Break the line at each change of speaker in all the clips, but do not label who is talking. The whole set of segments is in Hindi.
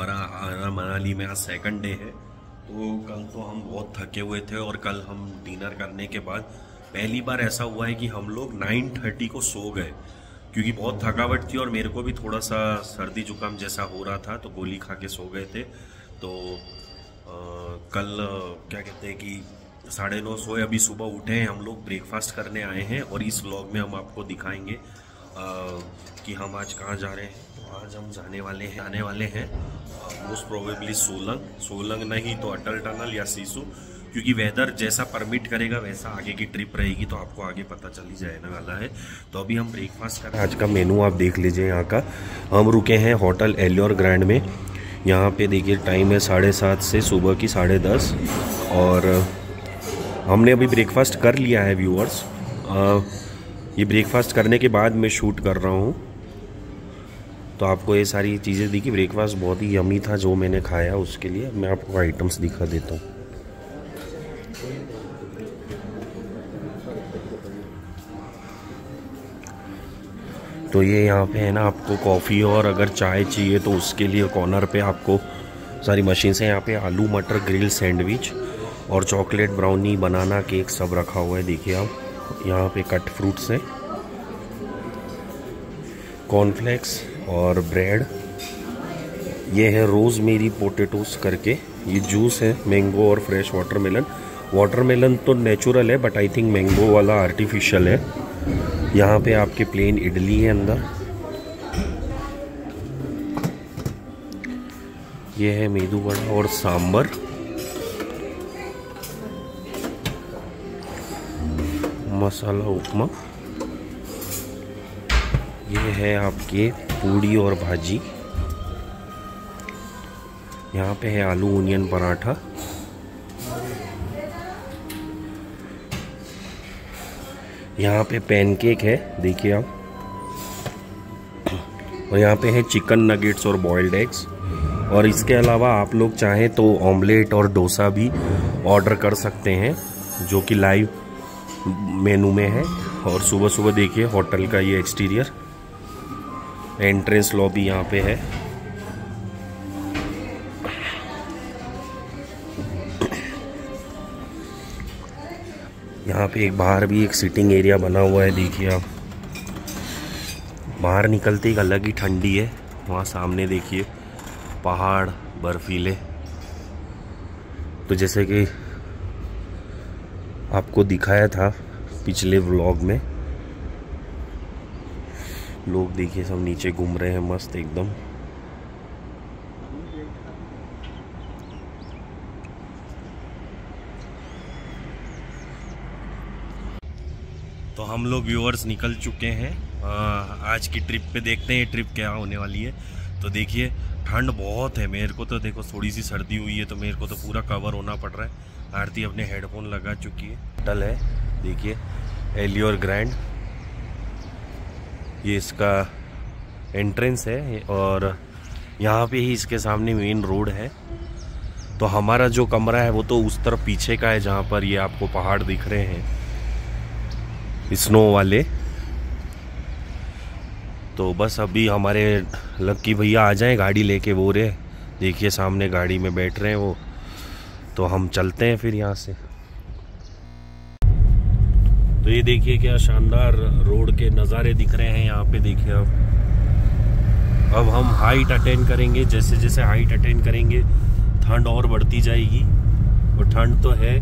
हमारा आना मनाली में आज सेकंड डे है। तो कल तो हम बहुत थके हुए थे और कल हम डिनर करने के बाद पहली बार ऐसा हुआ है कि हम लोग 9:30 को सो गए, क्योंकि बहुत थकावट थी और मेरे को भी थोड़ा सा सर्दी जुकाम जैसा हो रहा था, तो गोली खा के सो गए थे। तो कल क्या कहते हैं कि 9:30 सोए, अभी सुबह उठे हैं, हम लोग ब्रेकफास्ट करने आए हैं और इस व्लॉग में हम आपको दिखाएंगे कि हम आज कहाँ जा रहे हैं। तो आज हम आने वाले हैं मोस्ट प्रोबेबली सोलंग नहीं तो अटल टनल या सिसु, क्योंकि वेदर जैसा परमिट करेगा वैसा आगे की ट्रिप रहेगी, तो आपको आगे पता चल ही जाने वाला है। तो अभी हम ब्रेकफास्ट कर रहे हैं। आज का मेनू आप देख लीजिए यहाँ का। हम रुके हैं होटल एलियोर ग्रैंड में। यहाँ पे देखिए टाइम है 7:30 से सुबह की 10:30 और हमने अभी ब्रेकफास्ट कर लिया है व्यूअर्स। ये ब्रेकफास्ट करने के बाद मैं शूट कर रहा हूँ, तो आपको ये सारी चीज़ें दिखी। ब्रेकफास्ट बहुत ही यमी था जो मैंने खाया, उसके लिए मैं आपको आइटम्स दिखा देता हूँ। तो ये यहाँ पे है ना, आपको कॉफ़ी और अगर चाय चाहिए तो उसके लिए कॉर्नर पे आपको सारी मशीन से यहाँ पे आलू मटर ग्रिल सैंडविच और चॉकलेट ब्राउनी बनाना केक सब रखा हुआ है। देखिए आप यहाँ पे कट फ्रूट्स हैं, कॉर्नफ्लेक्स और ब्रेड। ये है रोज़मेरी पोटैटोस करके, ये जूस है मैंगो और फ्रेश वाटरमेलन तो नेचुरल है, बट आई थिंक मैंगो वाला आर्टिफिशियल है। यहाँ पे आपके प्लेन इडली है अंदर। ये है मेदू वड़ा और सांबर। मसाला उपमा। ये है आपके पूड़ी और भाजी। यहाँ पे है आलू ओनियन पराठा। यहाँ पे पैनकेक है, देखिए आप। और यहाँ पे है चिकन नगेट्स और बॉइल्ड एग्स। और इसके अलावा आप लोग चाहें तो ऑमलेट और डोसा भी ऑर्डर कर सकते हैं, जो कि लाइव मेनू में है। और सुबह सुबह देखिए होटल का ये एक्सटीरियर, एंट्रेंस लॉबी यहाँ पे है। यहाँ पे एक बाहर भी एक सिटिंग एरिया बना हुआ है, देखिए आप। बाहर निकलते एक अलग ही ठंडी है। वहाँ सामने देखिए पहाड़ बर्फीले। तो जैसे कि आपको दिखाया था पिछले व्लॉग में, लोग देखिए सब नीचे घूम रहे हैं मस्त एकदम। तो हम लोग व्यूअर्स निकल चुके हैं आज की ट्रिप पे। देखते हैं ट्रिप क्या होने वाली है। तो देखिए ठंड बहुत है, मेरे को तो देखो थोड़ी सी सर्दी हुई है, तो मेरे को तो पूरा कवर होना पड़ रहा है। आरती अपने हेडफोन लगा चुकी है। होटल है देखिए एलियोर ग्रैंड, ये इसका एंट्रेंस है और यहाँ पे ही इसके सामने मेन रोड है। तो हमारा जो कमरा है वो तो उस तरफ पीछे का है, जहाँ पर ये आपको पहाड़ दिख रहे हैं स्नो वाले। तो बस अभी हमारे लक्की भैया आ जाएं गाड़ी लेके, वो रे देखिए सामने गाड़ी में बैठ रहे हैं वो। तो हम चलते हैं फिर यहाँ से। तो ये देखिए क्या शानदार रोड के नज़ारे दिख रहे हैं यहाँ पे, देखिए अब हम हाइट अटेन करेंगे। जैसे जैसे हाइट अटेन करेंगे ठंड और बढ़ती जाएगी, और ठंड तो है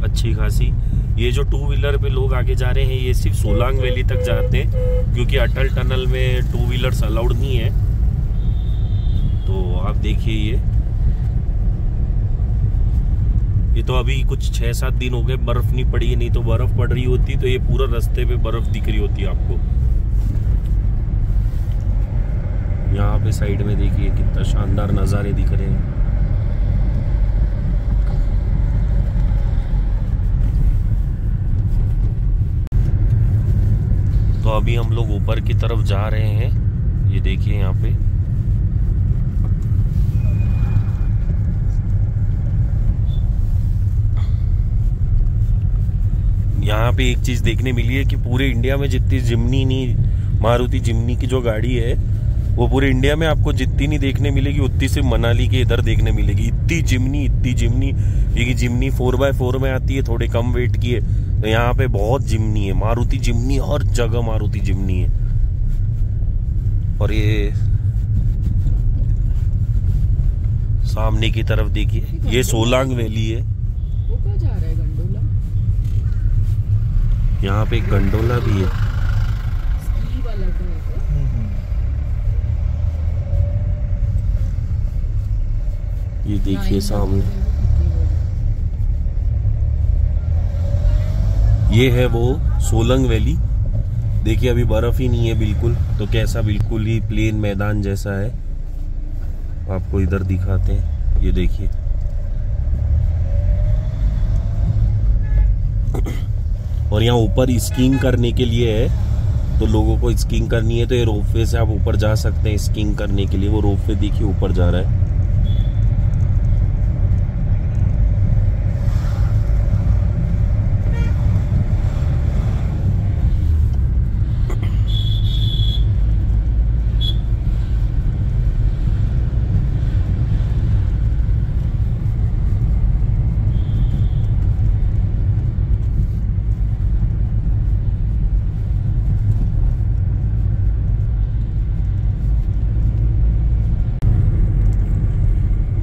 अच्छी खासी। ये जो 2 व्हीलर पे लोग आगे जा रहे हैं ये सिर्फ सोलांग वैली तक जाते हैं, क्योंकि अटल टनल में 2 व्हीलर्स अलाउड नहीं है। तो आप देखिए ये तो अभी कुछ 6-7 दिन हो गए बर्फ नहीं पड़ी है, नहीं तो बर्फ पड़ रही होती तो ये पूरा रास्ते पे बर्फ दिख रही होती आपको। यहाँ पे साइड में देखिए कितना शानदार नज़ारे दिख रहे हैं। तो अभी हम लोग ऊपर की तरफ जा रहे हैं। ये देखिए यहाँ पे एक चीज देखने मिली है कि पूरे इंडिया में जितनी मारुति जिम्नी की जो गाड़ी है वो पूरे इंडिया में आपको जितनी नहीं देखने मिलेगी उतनी सिर्फ मनाली के इधर देखने मिलेगी। इतनी जिमनी क्योंकि जिमनी 4x4 में आती है, थोड़े कम वेट की है, तो यहाँ पे बहुत जिमनी है। मारुति जिमनी, हर जगह मारुति जिमनी है। और ये सामने की तरफ देखिए, ये सोलांग वैली है।
वो कहाँ जा रहा है गंडोला?
यहाँ पे एक गंडोला भी है।
स्की वाला का है क्या?
ये देखिए सामने, ये है वो सोलंग वैली। देखिए अभी बर्फ ही नहीं है बिल्कुल, तो कैसा बिल्कुल ही प्लेन मैदान जैसा है। आपको इधर दिखाते हैं, ये देखिए। और यहाँ ऊपर स्कीइंग करने के लिए है, तो लोगों को स्कीइंग करनी है तो ये रोपवे से आप ऊपर जा सकते हैं स्कीइंग करने के लिए। वो रोपवे देखिए ऊपर जा रहा है।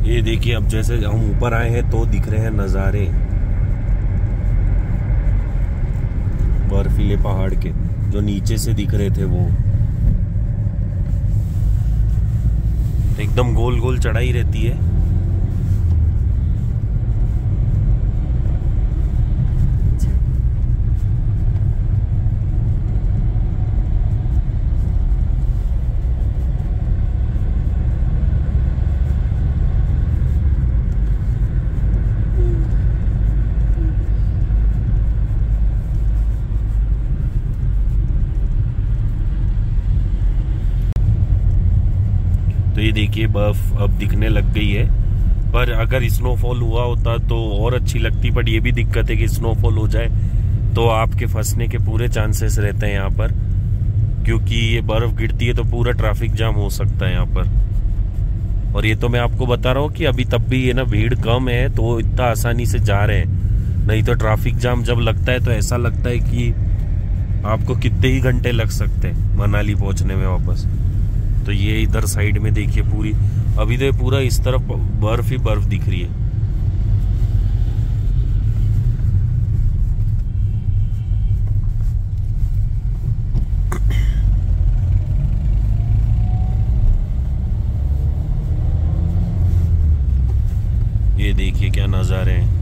ये देखिए, अब जैसे हम ऊपर आए हैं तो दिख रहे हैं नज़ारे बर्फीले पहाड़ के, जो नीचे से दिख रहे थे वो। तो एकदम गोल गोल चढ़ाई रहती है। तो ये देखिए बर्फ अब दिखने लग गई है, पर अगर स्नोफॉल हुआ होता तो और अच्छी लगती। बट ये भी दिक्कत है कि स्नोफॉल हो जाए तो आपके फंसने के पूरे चांसेस रहते हैं यहाँ पर, क्योंकि ये बर्फ गिरती है तो पूरा ट्रैफिक जाम हो सकता है यहाँ पर। और ये तो मैं आपको बता रहा हूँ कि अभी तब भी ये ना भीड़ कम है तो इतना आसानी से जा रहे हैं, नहीं तो ट्रैफिक जाम जब लगता है तो ऐसा लगता है कि आपको कितने ही घंटे लग सकते हैं मनाली पहुंचने में वापस। तो ये इधर साइड में देखिए पूरी, अभी तो पूरा इस तरफ बर्फ ही बर्फ दिख रही है। ये देखिए क्या नज़ारे हैं।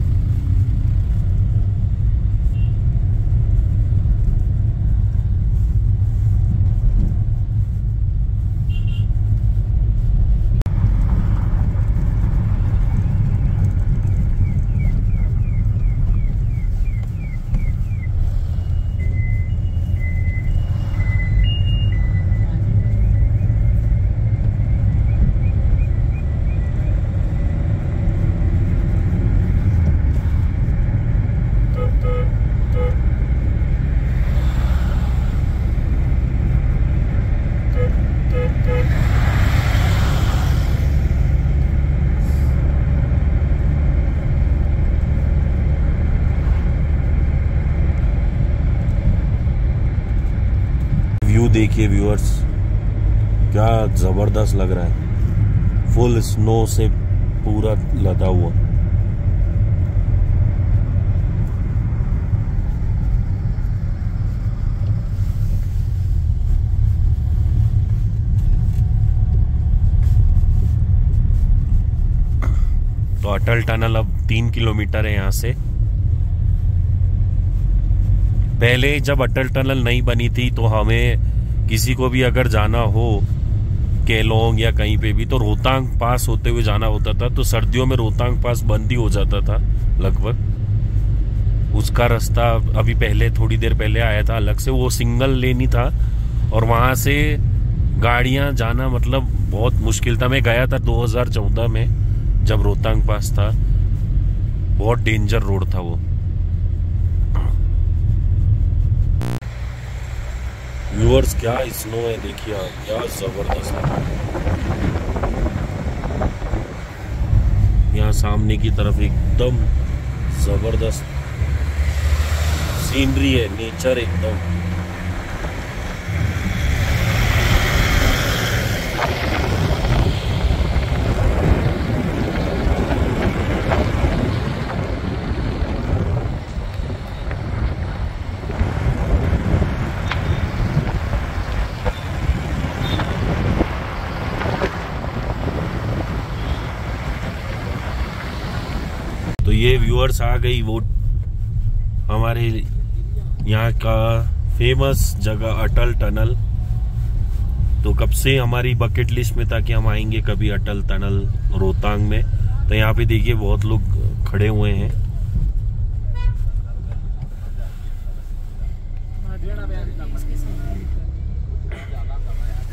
व्यू देखिए व्यूअर्स, क्या जबरदस्त लग रहा है, फुल स्नो से पूरा लदा हुआ। तो अटल टनल अब 3 किलोमीटर है यहाँ से। पहले जब अटल टनल नहीं बनी थी तो हमें किसी को भी अगर जाना हो केलोंग या कहीं पे भी तो रोहतांग पास होते हुए जाना होता था। तो सर्दियों में रोहतांग पास बंद ही हो जाता था लगभग। उसका रास्ता अभी पहले थोड़ी देर पहले आया था अलग से, वो सिंगल लेन ही था और वहाँ से गाड़ियाँ जाना मतलब बहुत मुश्किल था। मैं गया था 2014 में जब रोहतांग पास था, बहुत डेंजर रोड था वो। व्यूअर्स क्या स्नो है, देखिए आप, क्या जबरदस्त है। यहाँ सामने की तरफ एकदम जबरदस्त सीनरी है, नेचर एकदम। तो ये व्यूअर्स आ गई वो हमारे यहाँ का फेमस जगह अटल टनल। तो कब से हमारी बकेट लिस्ट में था कि हम आएंगे कभी अटल टनल रोहतांग में। तो यहाँ पे देखिए बहुत लोग खड़े हुए हैं।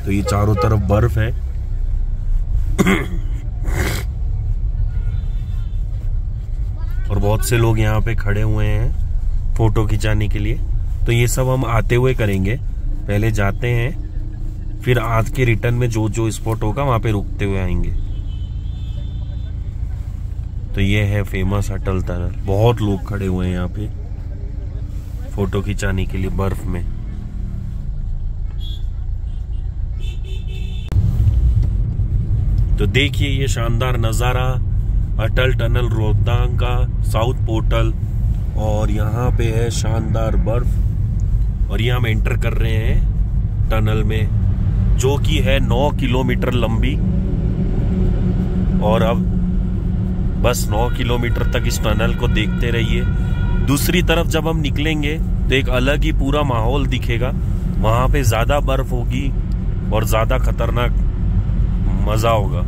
तो ये चारों तरफ बर्फ है। और बहुत से लोग यहाँ पे खड़े हुए हैं फोटो खिंचाने के लिए। तो ये सब हम आते हुए करेंगे, पहले जाते हैं, फिर आज के रिटर्न में जो जो स्पॉट होगा वहां पे रुकते हुए आएंगे। तो ये है फेमस अटल टनल। बहुत लोग खड़े हुए हैं यहाँ पे फोटो खिंचाने के लिए बर्फ में। तो देखिए ये शानदार नजारा अटल टनल रोहतांग का साउथ पोर्टल। और यहाँ पे है शानदार बर्फ। और ये हम एंटर कर रहे हैं टनल में, जो कि है 9 किलोमीटर लंबी। और अब बस 9 किलोमीटर तक इस टनल को देखते रहिए। दूसरी तरफ जब हम निकलेंगे तो एक अलग ही पूरा माहौल दिखेगा। वहां पे ज्यादा बर्फ होगी और ज्यादा खतरनाक मजा होगा।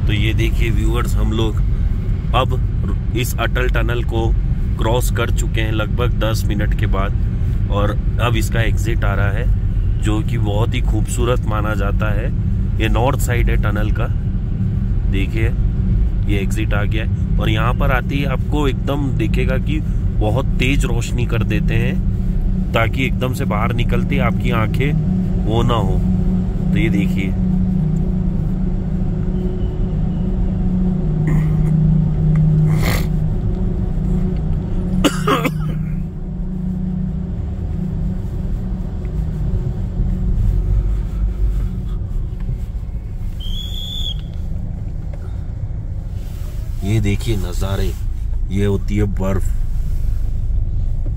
तो ये देखिए व्यूअर्स, हम लोग अब इस अटल टनल को क्रॉस कर चुके हैं लगभग 10 मिनट के बाद। और अब इसका एग्जिट आ रहा है, जो कि बहुत ही खूबसूरत माना जाता है। ये नॉर्थ साइड है टनल का, देखिए ये एग्जिट आ गया है। और यहाँ पर आते ही आपको एकदम दिखेगा कि बहुत तेज रोशनी कर देते हैं, ताकि एकदम से बाहर निकलते आपकी आंखें वो ना हो। तो ये देखिए, ये देखिए नजारे, ये होती है बर्फ।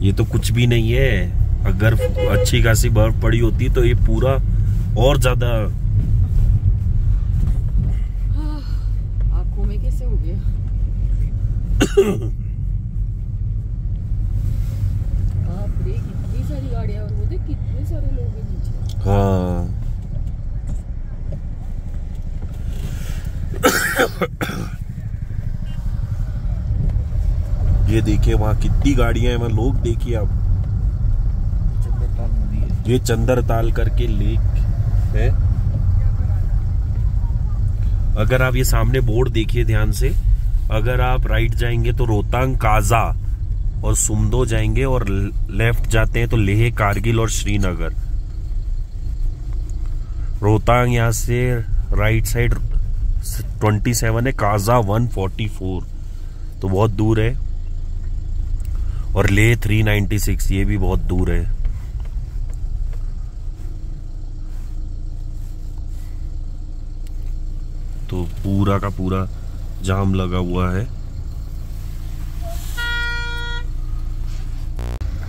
ये तो कुछ भी नहीं है, अगर अच्छी खासी बर्फ पड़ी होती तो ये पूरा और ज्यादा।
आंखों में कैसे हो गया। बाप रे, कितनी सारी गाड़ियां, और वो देख कितने सारे लोग हैं नीचे।
हाँ ये देखिए वहां कितनी गाड़ियां हैं, वहां लोग देखिए आप। ये चंद्रताल करके लेक है। अगर आप ये सामने बोर्ड देखिए ध्यान से, अगर आप राइट जाएंगे तो रोहतांग काजा और सुमदो जाएंगे, और लेफ्ट जाते हैं तो लेह, कारगिल और श्रीनगर। रोहतांग यहाँ से राइट साइड 27 है, काजा 144, तो बहुत दूर है। और लेह 396, ये भी बहुत दूर है। तो पूरा का पूरा जाम लगा हुआ है।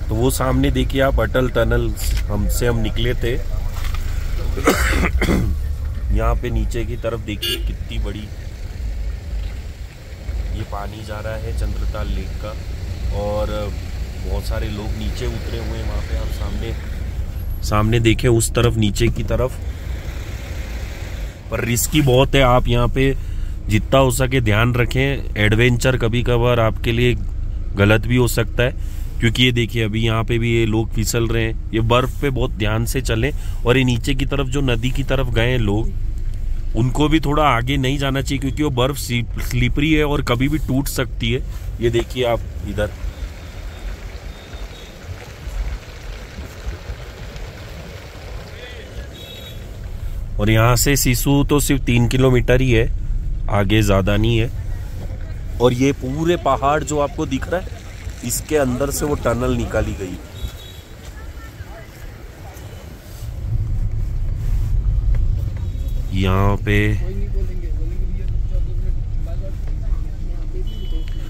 तो वो सामने देखिए आप अटल टनल हम निकले थे। यहाँ पे नीचे की तरफ देखिए कितनी बड़ी ये पानी जा रहा है चंद्रताल लेक का। और बहुत सारे लोग नीचे उतरे हुए हैं वहाँ पे। आप सामने देखें उस तरफ, नीचे की तरफ। पर रिस्की बहुत है, आप यहाँ पे जितना हो सके ध्यान रखें। एडवेंचर कभी कभार आपके लिए गलत भी हो सकता है, क्योंकि ये देखिए अभी यहाँ पे भी ये लोग फिसल रहे हैं। ये बर्फ पे बहुत ध्यान से चलें। और ये नीचे की तरफ जो नदी की तरफ गए हैं लोग, उनको भी थोड़ा आगे नहीं जाना चाहिए, क्योंकि वो बर्फ स्लिपरी है और कभी भी टूट सकती है। ये देखिए आप इधर, और यहाँ से सिसु तो सिर्फ 3 किलोमीटर ही है, आगे ज्यादा नहीं है। और ये पूरे पहाड़ जो आपको दिख रहा है, इसके अंदर से वो टनल निकाली गई। यहाँ पे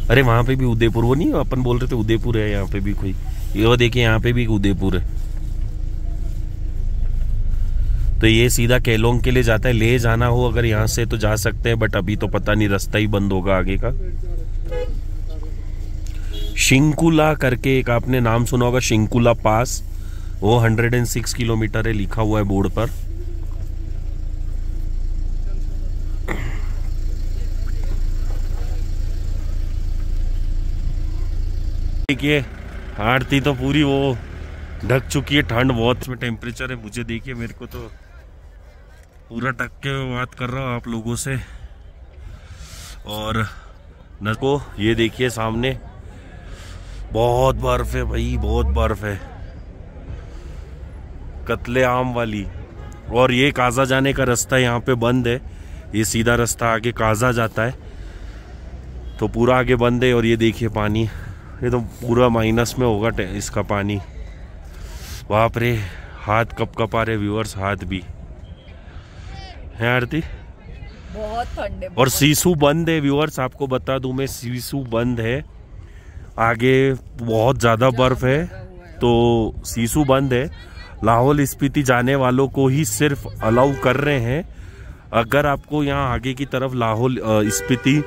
अरे वहां पे भी उदयपुर, वो नहीं अपन बोल रहे थे उदयपुर है, यहाँ पे भी कोई, ये देखिए यहाँ पे भी उदयपुर है। तो ये सीधा केलोंग के लिए जाता है। ले जाना हो अगर यहाँ से तो जा सकते हैं, बट अभी तो पता नहीं, रास्ता ही बंद होगा आगे का। शिंकुला करके एक आपने नाम सुना होगा, शिंकुला पास, वो 106 किलोमीटर है, लिखा हुआ है बोर्ड पर। देखिए आरती तो पूरी वो ढक चुकी है, ठंड बहुत में टेम्परेचर है। मुझे देखिए, मेरे को तो पूरा ढक के बात कर रहा हूँ आप लोगों से। और नको ये देखिए सामने बहुत बर्फ है भाई, बहुत बर्फ है, कत्ले आम वाली। और ये काजा जाने का रास्ता यहाँ पे बंद है, ये सीधा रास्ता आगे काजा जाता है, तो पूरा आगे बंद है। और ये देखिए पानी, ये तो पूरा माइनस में होगा इसका पानी। बाप रे, हाथ कप आ रहे व्यूअर्स, हाथ भी है आरती,
बहुत ठंड है।
और सिसु बंद है व्यूअर्स, आपको बता दूं मैं, सिसु बंद है। आगे बहुत ज्यादा बर्फ है, तो सिसु बंद है। लाहौल स्पीति जाने वालों को ही सिर्फ अलाउ कर रहे हैं। अगर आपको यहाँ आगे की तरफ लाहौल स्पीति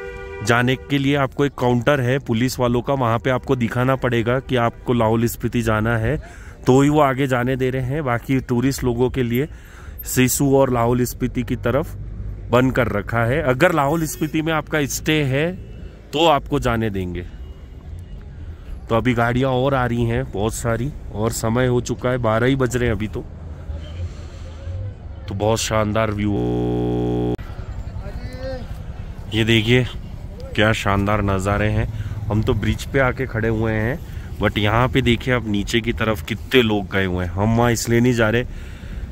जाने के लिए आपको एक काउंटर है पुलिस वालों का, वहां पे आपको दिखाना पड़ेगा कि आपको लाहौल स्पीति जाना है, तो ही वो आगे जाने दे रहे हैं। बाकी टूरिस्ट लोगों के लिए सिसु और लाहौल स्पीति की तरफ बंद कर रखा है। अगर लाहौल स्पीति में आपका स्टे है तो आपको जाने देंगे। तो अभी गाड़ियां और आ रही हैं बहुत सारी, और समय हो चुका है, 12 ही बज रहे हैं अभी तो बहुत शानदार व्यू। ये देखिए क्या शानदार नज़ारे हैं। हम तो ब्रिज पे आके खड़े हुए हैं, बट यहाँ पे देखिए आप नीचे की तरफ कितने लोग गए हुए हैं। हम वहाँ इसलिए नहीं जा रहे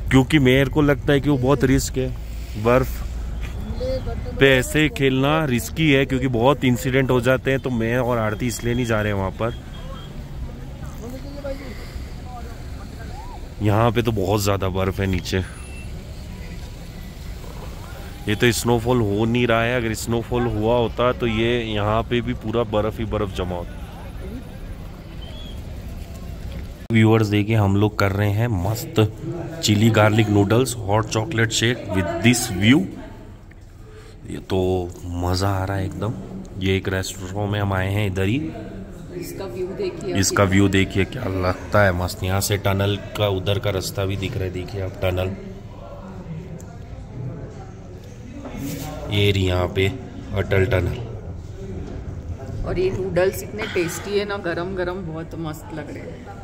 क्योंकि मेरे को लगता है कि वो बहुत रिस्क है, बर्फ पे ऐसे खेलना रिस्की है, क्योंकि बहुत इंसिडेंट हो जाते हैं। तो मैं और आरती इसलिए नहीं जा रहे हैं वहाँ पर। यहाँ पे तो बहुत ज़्यादा बर्फ है नीचे। ये तो स्नोफॉल हो नहीं रहा है, अगर स्नोफॉल हुआ होता तो ये यहाँ पे भी पूरा बर्फ ही बर्फ जमा होता। व्यूअर्स देखिए, हम लोग कर रहे हैं मस्त chilli garlic noodles, hot chocolate shake with this view. ये तो मज़ा आ रहा है एकदम। ये एक रेस्टोरेंट में हम आए हैं इधर ही। इसका व्यू देखिए क्या लगता है मस्त। यहाँ से टनल का उधर का रास्ता भी दिख रहा है, देखिए आप टनल। ये यहाँ पे अटल टनल।
और ये नूडल्स इतने टेस्टी है ना, गरम गरम बहुत मस्त लग रहे हैं।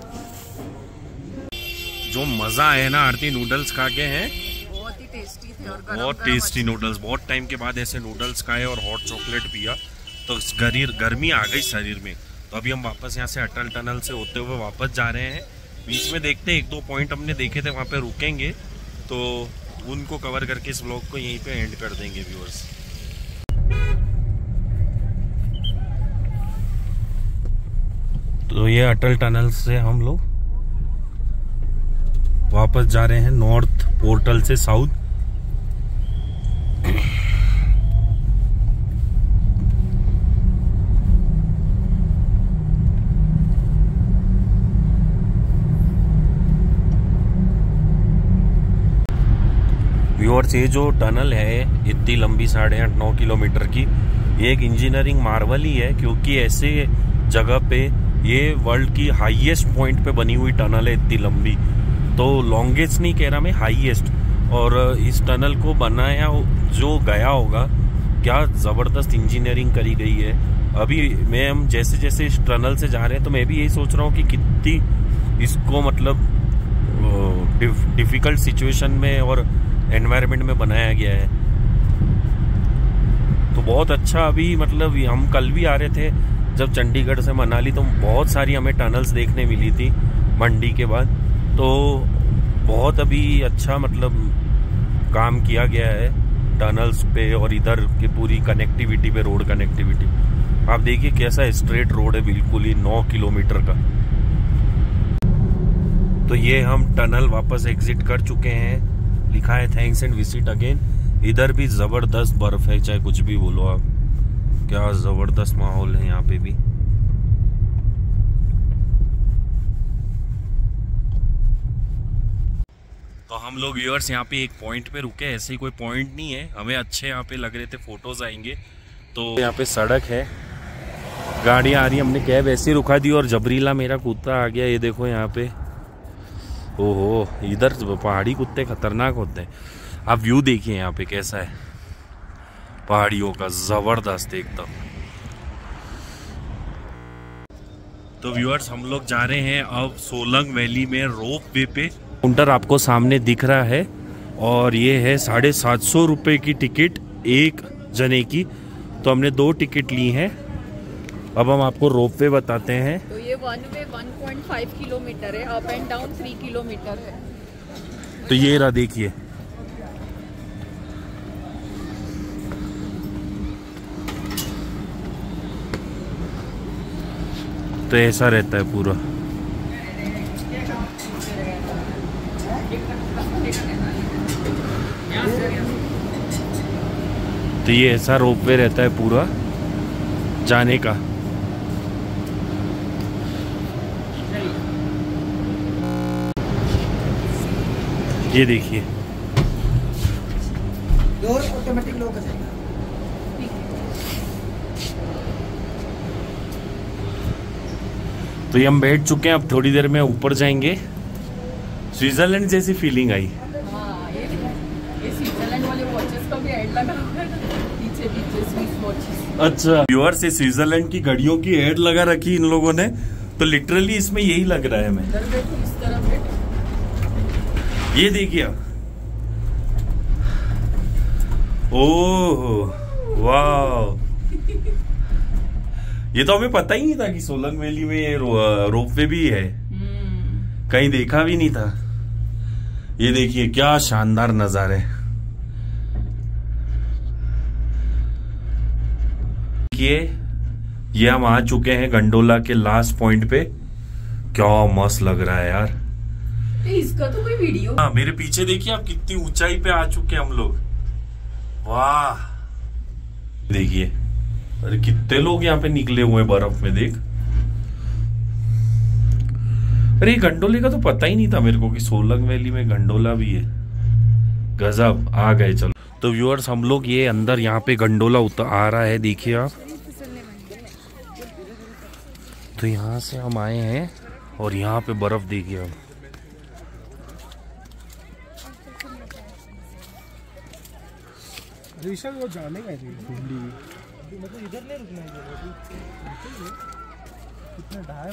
जो मजा है ना आरती नूडल्स खा के हैं,
बहुत ही टेस्टी थे और
बहुत टेस्टी नूडल्स। बहुत टाइम के बाद ऐसे नूडल्स खाए और हॉट चॉकलेट पिया तो गर्मी आ गई शरीर में। तो अभी हम वापस यहाँ से अटल टनल से होते हुए वापस जा रहे हैं। बीच में देखते हैं, 1-2 पॉइंट हमने देखे थे, वहाँ पे रुकेंगे तो उनको कवर करके इस व्लॉग को यहीं पे एंड कर देंगे व्यूअर्स। तो ये अटल टनल से हम लोग वापस जा रहे हैं नॉर्थ पोर्टल से साउथ। व्यूअर्स, ये जो टनल है इतनी लंबी 8.5-9 किलोमीटर की, ये एक इंजीनियरिंग मार्वल ही है, क्योंकि ऐसे जगह पे ये वर्ल्ड की हाईएस्ट पॉइंट पे बनी हुई टनल है इतनी लंबी। तो लॉन्गेस्ट नहीं कह रहा मैं, हाईएस्ट। और इस टनल को बनाया जो गया होगा, क्या ज़बरदस्त इंजीनियरिंग करी गई है। अभी हम जैसे जैसे इस टनल से जा रहे हैं तो मैं भी यही सोच रहा हूँ कि कितनी इसको मतलब डिफिकल्ट सिचुएशन में और एनवायरनमेंट में बनाया गया है। तो बहुत अच्छा। अभी मतलब हम कल भी आ रहे थे जब चंडीगढ़ से मनाली, तो बहुत सारी हमें टनल्स देखने मिली थी मंडी के बाद। तो बहुत अभी अच्छा मतलब काम किया गया है टनल्स पे और इधर की पूरी कनेक्टिविटी पे, रोड कनेक्टिविटी आप देखिए कैसा स्ट्रेट रोड है, बिल्कुल ही 9 किलोमीटर का। तो ये हम टनल वापस एग्जिट कर चुके हैं, लिखा है थैंक्स एंड विजिट अगेन। इधर भी जबरदस्त बर्फ है, चाहे कुछ भी बोलो आप, क्या जबरदस्त माहौल है यहाँ पे भी। तो हम लोग व्यूअर्स यहाँ पे एक पॉइंट पे रुके, ऐसे ही कोई पॉइंट नहीं है, हमें अच्छे यहाँ पे लग रहे थे, फोटोज आएंगे। तो यहाँ पे सड़क है, गाड़ियाँ आ रही, हमने कैब ऐसे ही रुका दी और जबरीला मेरा कुत्ता आ गया। ये देखो यहाँ पे, ओहो, इधर पहाड़ी कुत्ते खतरनाक होते हैं। आप व्यू देखिए यहाँ पे कैसा है पहाड़ियों का, जबरदस्त एकदम। तो व्यूअर्स हम लोग जा रहे हैं अब सोलंग वैली में रोप वे पे। काउंटर आपको सामने दिख रहा है और ये है 750 रुपये की टिकट एक जने की। तो हमने 2 टिकट ली हैं। अब हम आपको रोप वे बताते हैं।
तो ये वन वे 1.5 किलोमीटर है, अप एंड डाउन 3 किलोमीटर है।
तो ये रहा देखिए, तो ऐसा रहता है पूरा। तो ये ऐसा रोपवे रहता है पूरा जाने का। ये देखिए, ऑटोमेटिक लोग तो ये हम बैठ चुके हैं, अब थोड़ी देर में ऊपर जाएंगे। स्विट्जरलैंड जैसी फीलिंग आई।
ये स्विट्जरलैंड वाले वॉचेस का भी ऐड लगा पीछे स्विस वॉचेस।
अच्छा व्यूअर से स्विट्जरलैंड की घड़ियों की ऐड लगा रखी इन लोगों ने, तो लिटरली इसमें यही लग रहा है हमें।
इस तरफ
ये देखिए आप, ओह वाह, ये तो हमें पता ही नहीं था कि सोलंग वैली में ये रोपवे भी है, कहीं देखा भी नहीं था। ये देखिए क्या शानदार नजारे। देखिए ये हम आ चुके हैं गंडोला के लास्ट पॉइंट पे, क्या मस्त लग रहा है यार।
इसका तो कोई वीडियो,
हाँ मेरे पीछे देखिए आप, कितनी ऊंचाई पे आ चुके हैं हम लोग। वाह देखिए, अरे कितने लोग यहाँ पे निकले हुए बर्फ में, देख। अरे गंडोले का तो पता ही नहीं था मेरे को कि सोलंग वैली में गंडोला भी है। गजब, आ गए। चलो तो व्यूअर्स हम लोग ये अंदर यहाँ पे गंडोला उतर आ रहा है, देखिए आप। तो यहाँ से हम आए हैं और यहाँ पे बर्फ देखिए आप।
वो जाने का मतलब इधर नहीं रुकना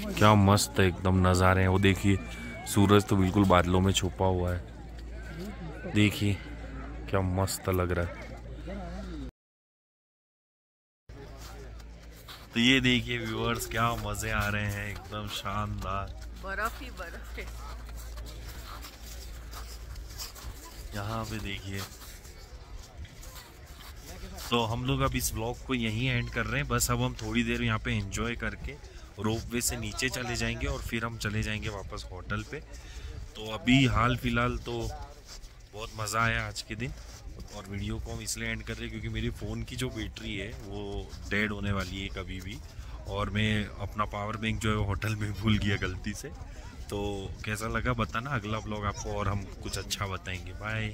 है।
क्या मस्त एकदम नज़ारे हैं। वो देखिए सूरज तो बिल्कुल बादलों में छुपा हुआ है, देखिए क्या मस्त लग रहा है। तो ये देखिए व्यूअर्स, क्या मजे आ रहे हैं, एकदम शानदार।
बर्फ ही बर्फ है
यहाँ पे देखिए। तो हम लोग अब इस व्लॉग को यहीं एंड कर रहे हैं। बस अब हम थोड़ी देर यहाँ पे एंजॉय करके रोपवे से नीचे चले जाएंगे और फिर हम चले जाएंगे वापस होटल पे। तो अभी हाल फिलहाल तो बहुत मज़ा आया आज के दिन, और वीडियो को हम इसलिए एंड कर रहे हैं क्योंकि मेरी फ़ोन की जो बैटरी है वो डेड होने वाली है कभी भी, और मैं अपना पावर बैंक जो है होटल में भूल गया गलती से। तो कैसा लगा बताना, अगला व्लॉग आपको और हम कुछ अच्छा बताएंगे। बाय।